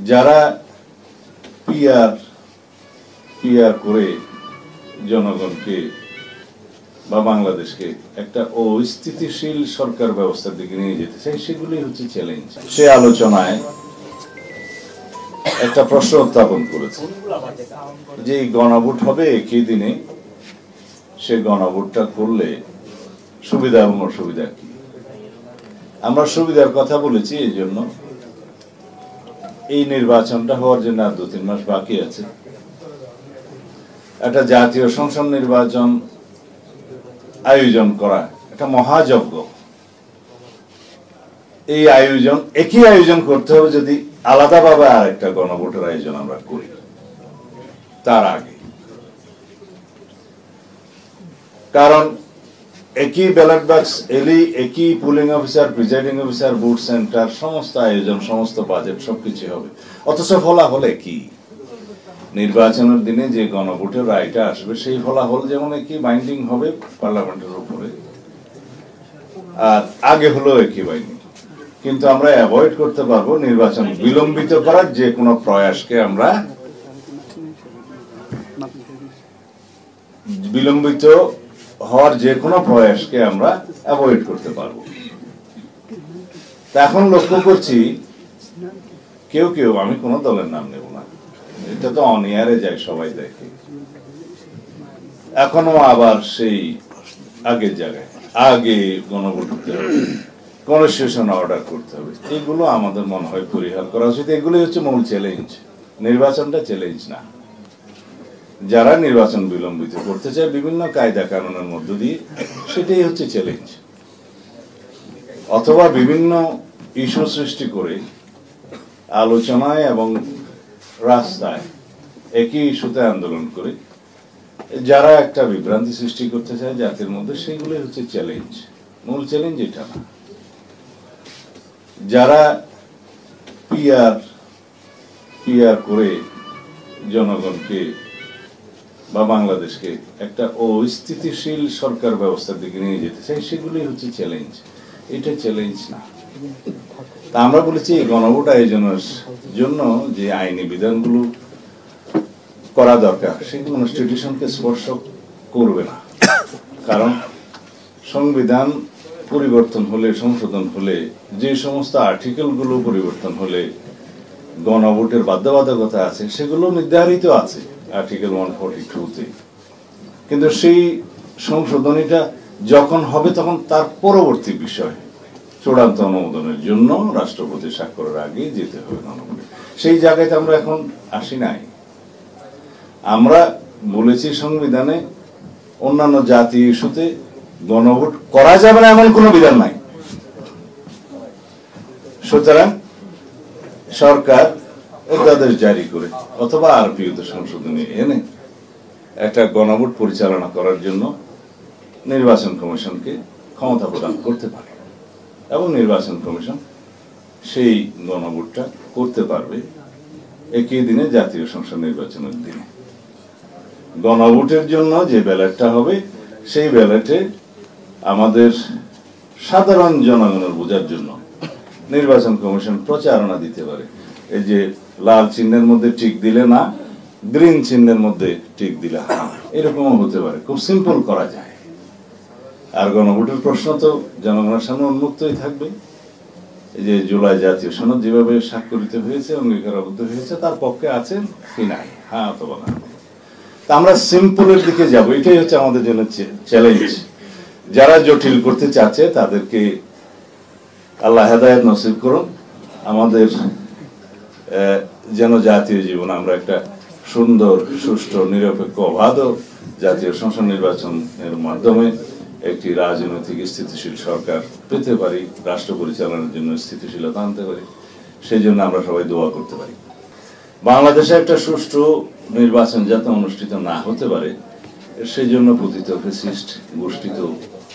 যারা পিআর করে জনগণকে বা বাংলাদেশকে একটা অস্থিতিশীল সরকার ব্যবস্থার দিকে নিয়ে যেতে চাই, সেগুলি হচ্ছে চ্যালেঞ্জ। সে আলোচনায় একটা প্রশ্ন উত্থাপন করেছে যে গণভোট হবে একই দিনে, সে গণভোটটা করলে সুবিধা এবং অসুবিধা কি। আমরা সুবিধার কথা বলেছি এই জন্য, এই নির্বাচনটা হওয়ার জন্য আর 2-3 মাস বাকি আছে। একটা জাতীয় সংসদ নির্বাচন আয়োজন করা একটা মহাযজ্ঞ। এই আয়োজন একই আয়োজন করতে হবে যদি আলাদাভাবে আর একটা গণভোটের আয়োজন আমরা করি তার আগে। কারণ একই ব্যালট বাক্স এলি, একই pulling officer, presiding officer, vote centre, সমস্ত আয়োজন, সমস্ত বাজেট সবকিছু হবে, অথচ ফলাফল একই। নির্বাচনের দিনে যে গণভোটের রায়টা আসবে সেই ফলাফল যেমন একই বাইন্ডিং হবে পার্লামেন্টের উপরে, আর আগে হলো একই বাইন্ডিং। কিন্তু আমরা অ্যাভয়েড করতে পারবো নির্বাচন বিলম্বিত করার যে কোনো প্রয়াসকে, আমরা বিলম্বিত হওয়ার যে কোনো প্রয়াসকে আমরা অ্যাভয়েড করতে পারবো। এখন লক্ষ্য করছি কেউ কেউ, আমি কোন দলের নাম নেব না, এটা তো অন এয়ারে যায়, সবাই দেখে, এখনো আবার সেই আগের জায়গায় আগে গণভোট করতে হবে, কনস্টিটিউশন অর্ডার করতে হবে। এগুলো আমাদের মনে হয় পরিহার করা উচিত। এগুলো হচ্ছে মূল চ্যালেঞ্জ, নির্বাচনটা চ্যালেঞ্জ না। যারা নির্বাচন বিলম্বিত করতে চায় বিভিন্ন কায়দা কানুনের মধ্য দিয়ে, সেটাই হচ্ছে চ্যালেঞ্জ। অথবা বিভিন্ন ইস্যু সৃষ্টি করে আলোচনায় এবং রাস্তায় একই ইস্যুতে আন্দোলন করে যারা একটা বিভ্রান্তি সৃষ্টি করতে চায় জাতির মধ্যে, সেগুলো হচ্ছে চ্যালেঞ্জ। মূল চ্যালেঞ্জ এটা না। যারা পিআর করে জনগণকে বা বাংলাদেশকে একটা অস্থিতিশীল সরকার ব্যবস্থার দিকে নিয়ে যেতে চাই, সেগুলি হচ্ছে চ্যালেঞ্জ। এটা চ্যালেঞ্জ না। তা আমরা বলেছি এই গণভোট আয়োজনের জন্য যে আইনি বিধানগুলো করা দরকার, সেগুলো কনস্টিটিউশনকে স্পর্শ করবে না। কারণ সংবিধান পরিবর্তন হলে, সংশোধন হলে, যে সমস্ত আর্টিকেল গুলো পরিবর্তন হলে গণভোটের বাধ্যবাধকতা আছে, সেগুলো নির্ধারিত আছে আর্টিকেল 142-তে। কিন্তু সেই সংশোধনীটা যখন হবে তখন তার পরবর্তী বিষয় চূড়ান্ত অনুমোদনের জন্য রাষ্ট্রপতি স্বাক্ষরের আগে যেতে হবে গণভোটে। সেই জায়গায় আমরা এখন আসি নাই। আমরা বলেছি সংবিধানে অন্যান্য জাতীয় ইস্যুতে গণভোট করা যাবে না এমন কোনো বিধান নাই। সুতরাং সরকার অধ্যাদেশ জারি করে অথবা আরপিওতে সংশোধনী এনে একটা গণভোট পরিচালনা করার জন্য নির্বাচন কমিশনকে ক্ষমতা প্রদান করতে পারে, এবং নির্বাচন কমিশন সেই গণভোটটা করতে পারবে একই দিনে জাতীয় সংসদ নির্বাচনের দিনে। গণভোটের জন্য যে ব্যালটটা হবে, সেই ব্যালটে আমাদের সাধারণ জনগণের বোঝার জন্য নির্বাচন কমিশন প্রচারণা দিতে পারে। এই যে লাল চিহ্নের মধ্যে টিক দিলে না, গ্রিন চিহ্নের মধ্যে টিক দিলে হ্যাঁ, এরকমও হতে পারে। খুব সিম্পল করা যায়। আর গণভোটের প্রশ্ন তো জনগণের সামনে উন্মুক্তই থাকবে। এই যে জুলাই জাতীয় সনদ যেভাবে স্বাক্ষরিত হয়েছে, অঙ্গীকারাবদ্ধ হয়েছে, তার পক্ষে আছেন কি নাই, হ্যাঁ অথবা না। তা আমরা সিম্পলের দিকে যাব, এটাই হচ্ছে আমাদের জন্য চ্যালেঞ্জ। যারা জটিল করতে চাচ্ছে তাদেরকে আল্লাহ হেদায়েত নসিব করুন। আমাদের যেন জাতীয় জীবন আমরা একটা সুন্দর, সুষ্ঠু, নিরপেক্ষ, অবাধ জাতীয় সংসদ নির্বাচনের মাধ্যমে একটি রাজনৈতিক স্থিতিশীল সরকার পেতে পারি, রাষ্ট্র পরিচালনার জন্য স্থিতিশীলতা আনতে পারি। সেই জন্য আমরা সবাই দোয়া করতে পারি। বাংলাদেশে একটা সুষ্ঠু নির্বাচন যাতে অনুষ্ঠিত না হতে পারে, সেই জন্য পতিত ফ্যাসিস্ট গোষ্ঠী তো,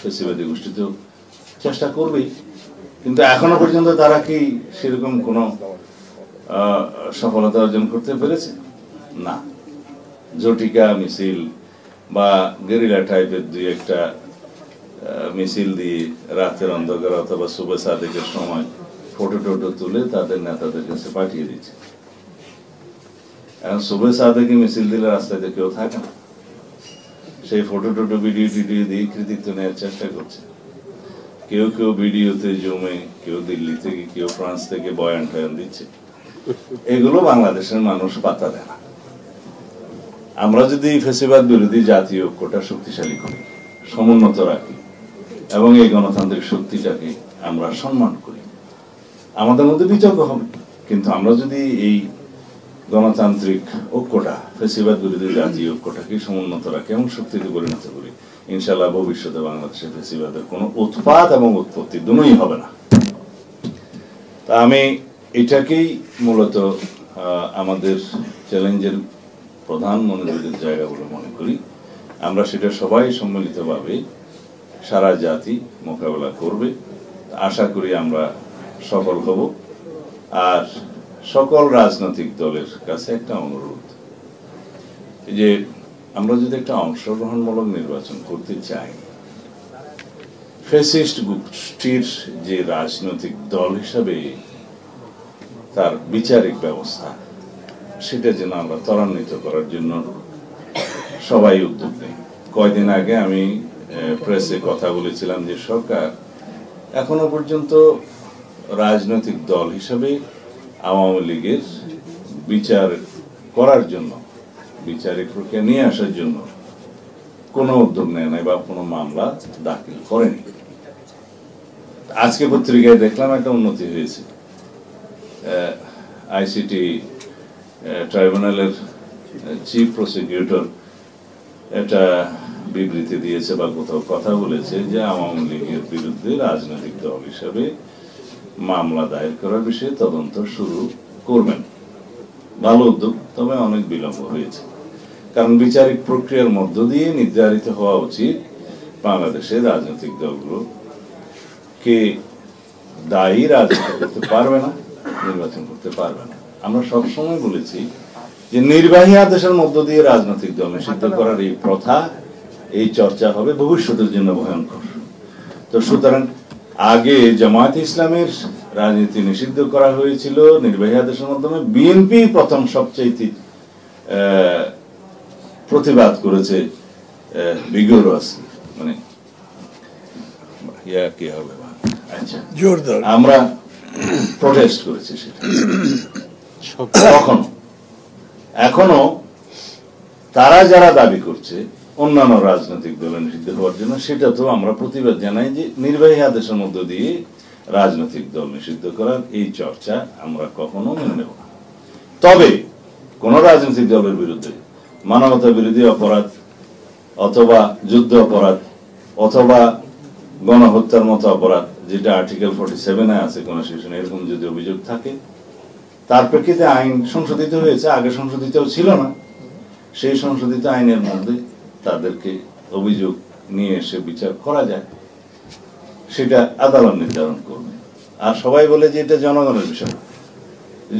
ফ্যাসিবাদী গোষ্ঠী তো চেষ্টা করবেই। কিন্তু এখনো পর্যন্ত তারা কি সেরকম কোনো সফলতা অর্জন করতে পেরেছে? না। জটিকা মিছিল বা গেরিলা টাইপের দুই একটা মিছিল দিয়ে রাতের অন্ধকার অথবা শুভ সাদেকের সময় ফটো টোটো তুলে তাদের নেতাদের কাছে পাঠিয়ে দিচ্ছে। এখন শুভে সাদেকে মিছিল দিলে রাস্তায় কেউ থাকে না, সেই ফটো টোটো ভিডিও টিডিও দিয়ে কৃতিত্ব নেওয়ার চেষ্টা করছে। কেউ কেউ ভিডিওতে জমে, কেউ দিল্লি থেকে, কেউ ফ্রান্স থেকে বয়ান টয়ান দিচ্ছে। এগুলো বাংলাদেশের মানুষ পাত্তা দেয় না। আমরা যদি ফ্যাসিবাদ বিরোধী জাতীয় ঐক্যটা শক্তিশালী করি, সমুন্নত রাখি এবং এই গণতান্ত্রিক শক্তিটাকে আমরা সম্মান করি, আমাদের মধ্যে বিতর্ক হবে। কিন্তু আমরা যদি এই গণতান্ত্রিক ঐক্যটা, ফ্যাসিবাদ বিরোধী জাতীয় ঐক্যটাকে সমুন্নত রাখি এবং শক্তিতে পরিণত করি, ইনশাআল্লাহ ভবিষ্যতে বাংলাদেশে ফ্যাসিবাদের কোনো উৎপাত এবং উৎপত্তি দুটোই হবে না। তা আমি এটাকেই মূলত আমাদের চ্যালেঞ্জের প্রধান মনোযোগের জায়গা বলে মনে করি। আমরা সেটা সবাই সম্মিলিতভাবে সারা জাতি মোকাবেলা করবে, আশা করি আমরা সফল হব। আর সকল রাজনৈতিক দলের কাছে একটা অনুরোধ, যে আমরা যদি একটা অংশগ্রহণমূলক নির্বাচন করতে চাই, ফ্যাসিস্ট গোষ্ঠীর যে রাজনৈতিক দল হিসাবে তার বিচারিক ব্যবস্থা, সেটা যেন আমরা ত্বরান্বিত করার জন্য সবাই উদ্যোগ নেই। কয়দিন আগে আমি প্রেসে কথা বলেছিলাম যে সরকার এখনো পর্যন্ত রাজনৈতিক দল হিসাবে আওয়ামী লীগের বিচার করার জন্য, বিচারিক প্রক্রিয়া নিয়ে আসার জন্য কোনো উদ্যোগ নেয় নাই বা কোনো মামলা দাখিল করেনি। আজকে পত্রিকায় দেখলাম একটা উন্নতি হয়েছে। আইসিটি ট্রাইব্যুনালের চিফ প্রসিকিউটর একটা বিবৃতি দিয়েছে বা কোথাও কথা বলেছে যে আওয়ামী লীগের বিরুদ্ধে রাজনৈতিক দল হিসাবে মামলা দায়ের করার বিষয়ে তদন্ত শুরু করবেন। ভালো উদ্যোগ, তবে অনেক বিলম্ব হয়েছে। কারণ বিচারিক প্রক্রিয়ার মধ্য দিয়ে নির্ধারিত হওয়া উচিত বাংলাদেশের রাজনৈতিক দলগুলো কে দায়ী রাজনীতি করতে পারবে না, নির্বাচন করতে পারবে না। আমরা সবসময় বলেছি যে নির্বাহী আদেশের মধ্য দিয়ে রাজনৈতিক দল নিষিদ্ধ করার এই প্রথা, এই চর্চা হবে ভবিষ্যতের জন্য ভয়ঙ্কর। তো সুতরাং আগে জামায়াতে ইসলামের রাজনীতি নিষিদ্ধ করা হয়েছিল নির্বাহী আদেশের মাধ্যমে। বিএনপি প্রথম সবচেয়ে প্রতিবাদ করেছে vigorously, মানে কি হবে, আচ্ছা, জোরদার আমরা প্রটেস্ট করেছি সেটা তখনও। এখনো তারা যারা দাবি করছে অন্যান্য রাজনৈতিক দলের নিষিদ্ধ হওয়ার জন্য, সেটা তো আমরা প্রতিবাদ জানাই যে নির্বাহী আদেশের মধ্য দিয়ে রাজনৈতিক দল নিষিদ্ধ করার এই চর্চা আমরা কখনো মেনে নেব না। তবে কোন রাজনৈতিক দলের বিরুদ্ধে মানবতা বিরোধী অপরাধ অথবা যুদ্ধ অপরাধ অথবা গণহত্যার মতো অপরাধ, যেটা আর্টিকেল 47-এ আছে কনস্টিটিউশনে, এরকম যদি অভিযোগ থাকে, তার প্রেক্ষিতে আইন সংশোধিত হয়েছে, আগে সংশোধিতও ছিল না, সেই সংশোধিত আইনের মধ্যে তাদেরকে অভিযোগ নিয়ে এসে বিচার করা যায়, সেটা আদালত নির্ধারণ করবে। আর সবাই বলে যে এটা জনগণের বিষয়।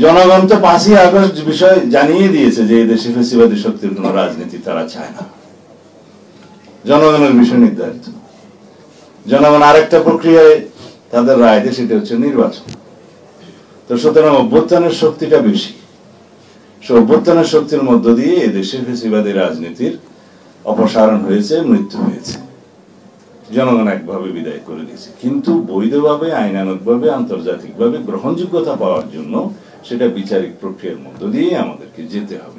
জনগণ তো 5ই আগস্ট বিষয় জানিয়ে দিয়েছে যে এই দেশে ফ্যাসিবাদী শক্তির কোন রাজনীতি তারা চায় না। জনগণের বিষয় নির্ধারিত। জনগণ আরেকটা প্রক্রিয়ায় তাদের রায় দেয়, সেটা হচ্ছে নির্বাচন। তো সুতরাং অভ্যুত্থানের শক্তিটা বেশি। অভ্যুত্থানের শক্তির মধ্য দিয়ে এদেশে ফ্যাসিবাদী রাজনীতির অপসারণ হয়েছে, মৃত্যু হয়েছে। জনগণ একভাবে বিদায় করে দিয়েছে। কিন্তু বৈধভাবে, আইনানুগভাবে, আন্তর্জাতিকভাবে গ্রহণযোগ্যতা পাওয়ার জন্য সেটা বিচারিক প্রক্রিয়ার মধ্য দিয়ে আমাদেরকে যেতে হবে।